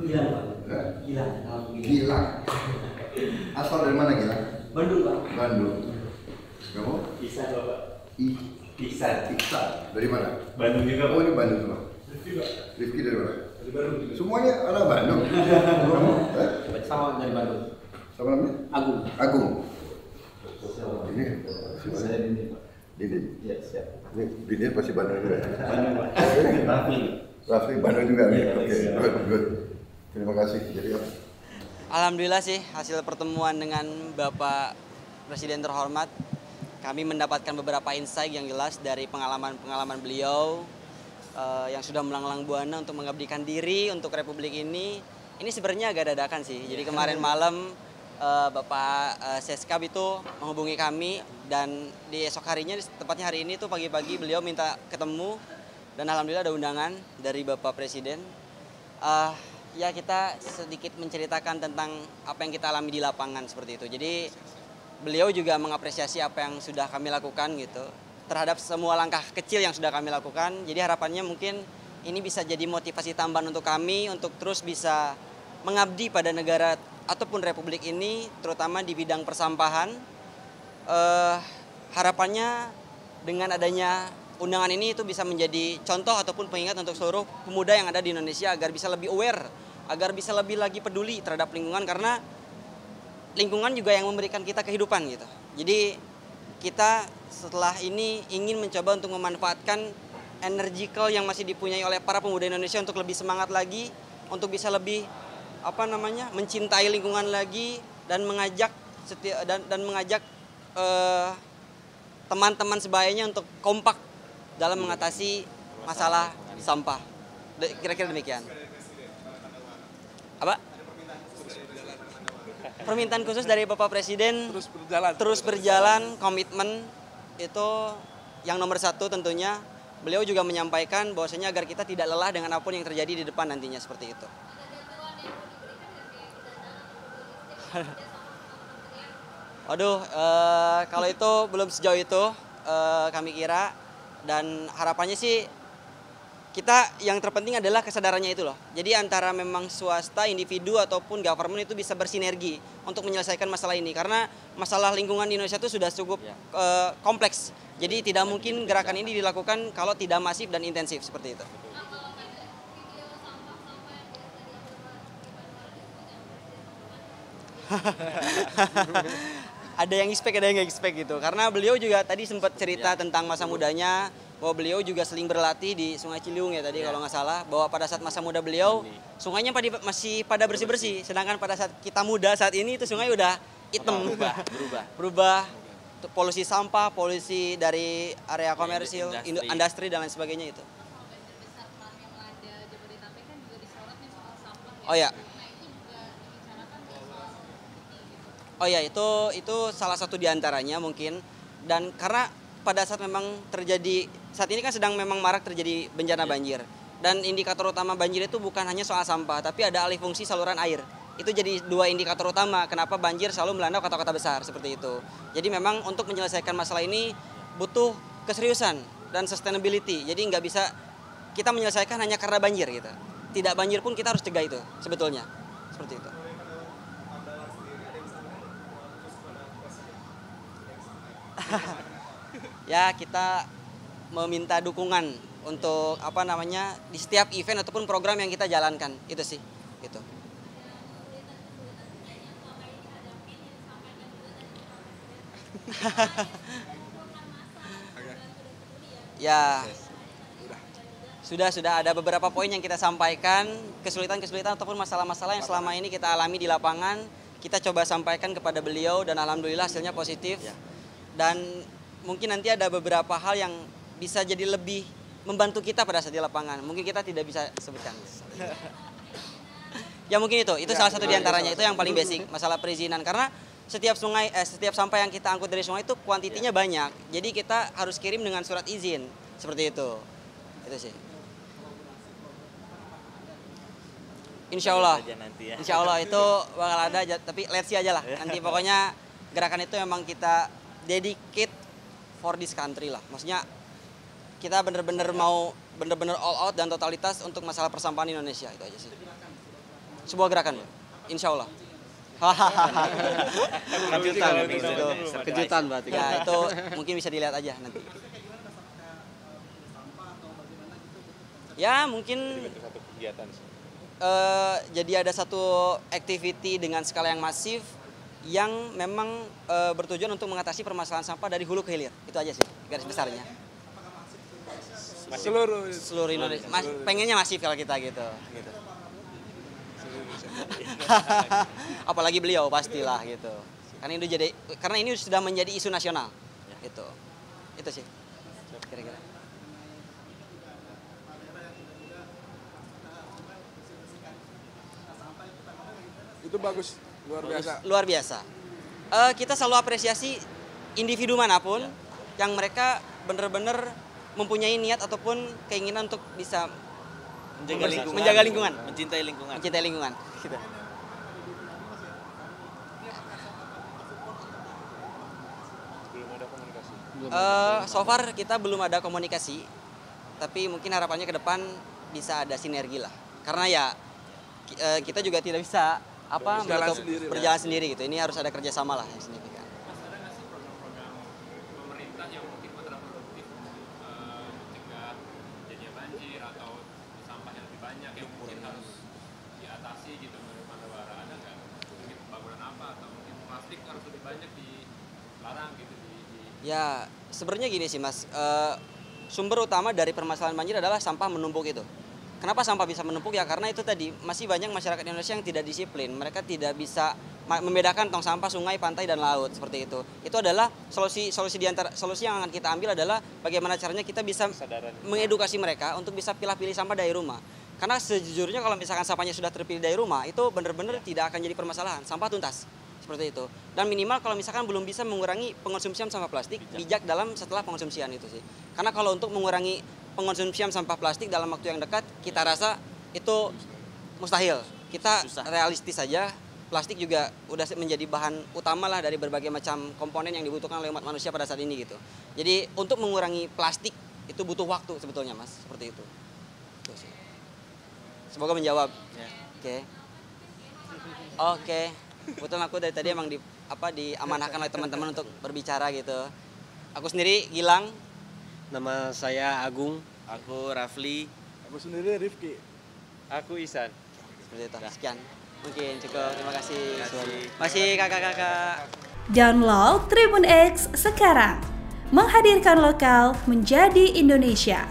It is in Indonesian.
Gilang, Pak. Hah? Gilang. Gilang. Asal dari mana Gilang? Bandung, Pak. Bandung. Kamu? Bisa Bapak. Iksan. Iksan. Dari mana? Bandung juga. Oh, ini Bandung semua. Rifki Pak. Rifki dari mana? Dari Bandung juga. Semuanya anak Bandung. Kamu? Sama dari Bandung. Sama namanya? Agung. Agung. Ini Saya ini Pak. Didi. Iya siap. Ini Didi pasti Bandung juga. Bandung Pak. Raffi. Raffi Bandung juga. Iya, Oke, siap. good. Terima kasih. Jadi apa? Alhamdulillah sih hasil pertemuan dengan Bapak Presiden terhormat, kami mendapatkan beberapa insight yang jelas dari pengalaman-pengalaman beliau yang sudah melanglang buana untuk mengabdikan diri untuk Republik ini. Ini sebenarnya agak dadakan sih. Jadi kemarin malam Bapak Seskap itu menghubungi kami dan di esok harinya, tepatnya hari ini tuh pagi-pagi beliau minta ketemu dan alhamdulillah ada undangan dari Bapak Presiden. Ya kita sedikit menceritakan tentang apa yang kita alami di lapangan seperti itu. Jadi beliau juga mengapresiasi apa yang sudah kami lakukan gitu terhadap semua langkah kecil yang sudah kami lakukan. Jadi harapannya mungkin ini bisa jadi motivasi tambahan untuk kami untuk terus bisa mengabdi pada negara ataupun republik ini, terutama di bidang persampahan. Harapannya dengan adanya undangan ini itu bisa menjadi contoh ataupun pengingat untuk seluruh pemuda yang ada di Indonesia agar bisa lebih aware, agar bisa lebih lagi peduli terhadap lingkungan, karena lingkungan juga yang memberikan kita kehidupan gitu. Jadi kita setelah ini ingin mencoba untuk memanfaatkan energical yang masih dipunyai oleh para pemuda Indonesia untuk lebih semangat lagi, untuk bisa lebih mencintai lingkungan lagi dan mengajak teman-teman sebayanya untuk kompak dalam mengatasi masalah sampah. Kira-kira demikian. Apa? Permintaan khusus dari Bapak Presiden terus berjalan, komitmen itu yang nomor satu tentunya. Beliau juga menyampaikan bahwasanya agar kita tidak lelah dengan apapun yang terjadi di depan nantinya seperti itu. Waduh, kalau itu belum sejauh itu kami kira, dan harapannya sih kita yang terpenting adalah kesadarannya itu loh. Jadi antara memang swasta, individu ataupun government itu bisa bersinergi untuk menyelesaikan masalah ini, karena masalah lingkungan di Indonesia itu sudah cukup kompleks. Jadi tidak mungkin gerakan ini dilakukan kalau tidak masif dan intensif seperti itu. Ada yang expect, ada yang nggak expect gitu. Karena beliau juga tadi sempat cerita tentang masa mudanya, bahwa beliau juga sering berlatih di Sungai Ciliwung ya tadi kalau nggak salah, bahwa pada saat masa muda beliau sungainya masih pada bersih-bersih, sedangkan pada saat kita muda saat ini itu sungai udah hitam, berubah. Polusi sampah, polusi dari area komersil, industri dan lain sebagainya itu. Oh ya, itu salah satu diantaranya mungkin. Dan karena pada saat memang terjadi, saat ini kan sedang memang marak terjadi bencana banjir. Dan indikator utama banjir itu bukan hanya soal sampah, tapi ada alih fungsi saluran air. Itu jadi dua indikator utama kenapa banjir selalu melanda kota-kota besar seperti itu. Jadi memang untuk menyelesaikan masalah ini butuh keseriusan dan sustainability. Jadi nggak bisa kita menyelesaikan hanya karena banjir gitu. Tidak banjir pun kita harus cegah itu sebetulnya. Seperti itu. Ya, kita meminta dukungan untuk di setiap event ataupun program yang kita jalankan, itu sih gitu. Ya, sudah ada beberapa poin yang kita sampaikan, kesulitan-kesulitan ataupun masalah-masalah yang selama ini kita alami di lapangan, kita coba sampaikan kepada beliau dan alhamdulillah hasilnya positif. Dan mungkin nanti ada beberapa hal yang bisa jadi lebih membantu kita pada saat di lapangan. Mungkin kita tidak bisa sebutkan. Ya mungkin itu salah satu diantaranya, itu yang paling basic, masalah perizinan. Karena setiap sampah yang kita angkut dari sungai itu kuantitinya banyak. Jadi kita harus kirim dengan surat izin, seperti itu. Itu sih. Insya Allah itu bakal ada, tapi let's see aja lah. Nanti pokoknya gerakan itu memang kita dedicate for this country lah. Maksudnya kita bener-bener mau all out dan totalitas untuk masalah persampahan Indonesia, itu aja sih. sebuah gerakan, insya Allah. Kejutan berarti. Ya itu mungkin bisa dilihat aja nanti. Ya mungkin jadi ada satu activity dengan skala yang masif yang memang bertujuan untuk mengatasi permasalahan sampah dari hulu ke hilir. Itu aja sih garis besarnya. Seluruh Indonesia. Pengennya masif kalau kita gitu. Apalagi beliau pastilah gitu. Karena ini sudah menjadi isu nasional. Gitu. Itu sih. Kira-kira. Itu bagus, luar biasa. Luar biasa. Kita selalu apresiasi individu manapun yang mereka benar-benar mempunyai niat ataupun keinginan untuk bisa menjaga lingkungan, mencintai lingkungan. Gitu. So far kita belum ada komunikasi, tapi mungkin harapannya ke depan bisa ada sinergi lah. Karena ya kita juga tidak bisa berjalan sendiri gitu. Ini harus ada kerjasama lah yang signifikan. Mas, ada nggak sih program-program pemerintah yang mungkin kontraproduktif mencegah terjadinya banjir atau sampah yang lebih banyak yang mungkin harus diatasi gitu menurut Mas Bara? Ada nggak mungkin pembangunan apa atau mungkin plastik harus lebih banyak dilarang gitu Ya sebenarnya gini sih Mas, sumber utama dari permasalahan banjir adalah sampah menumpuk itu. Kenapa sampah bisa menumpuk ya? Karena itu tadi masih banyak masyarakat Indonesia yang tidak disiplin. Mereka tidak bisa membedakan tong sampah sungai, pantai dan laut seperti itu. Itu adalah solusi yang akan kita ambil adalah bagaimana caranya kita bisa mengedukasi mereka untuk bisa pilih sampah dari rumah. Karena sejujurnya kalau misalkan sampahnya sudah terpilih dari rumah itu benar-benar tidak akan jadi permasalahan. Sampah tuntas seperti itu. Dan minimal kalau misalkan belum bisa mengurangi pengonsumsian sampah plastik, bijak dalam setelah pengonsumsian itu sih. Karena kalau untuk mengurangi pengonsumsian sampah plastik dalam waktu yang dekat, kita rasa itu mustahil. Kita realistis saja, plastik juga udah menjadi bahan utama lah dari berbagai macam komponen yang dibutuhkan oleh umat manusia pada saat ini gitu. Jadi untuk mengurangi plastik itu butuh waktu sebetulnya Mas, seperti itu. Semoga menjawab. Oke. Kebetulan aku dari tadi emang diamanahkan oleh teman-teman untuk berbicara gitu. Aku sendiri Gilang. Nama saya Agung. Aku Rafli. Aku sendiri Rifki. Aku Isan. Seperti itu. Sekian. Mungkin cukup. Terima kasih. Masih kakak-kakak. Download Tribun X sekarang. Menghadirkan lokal menjadi Indonesia.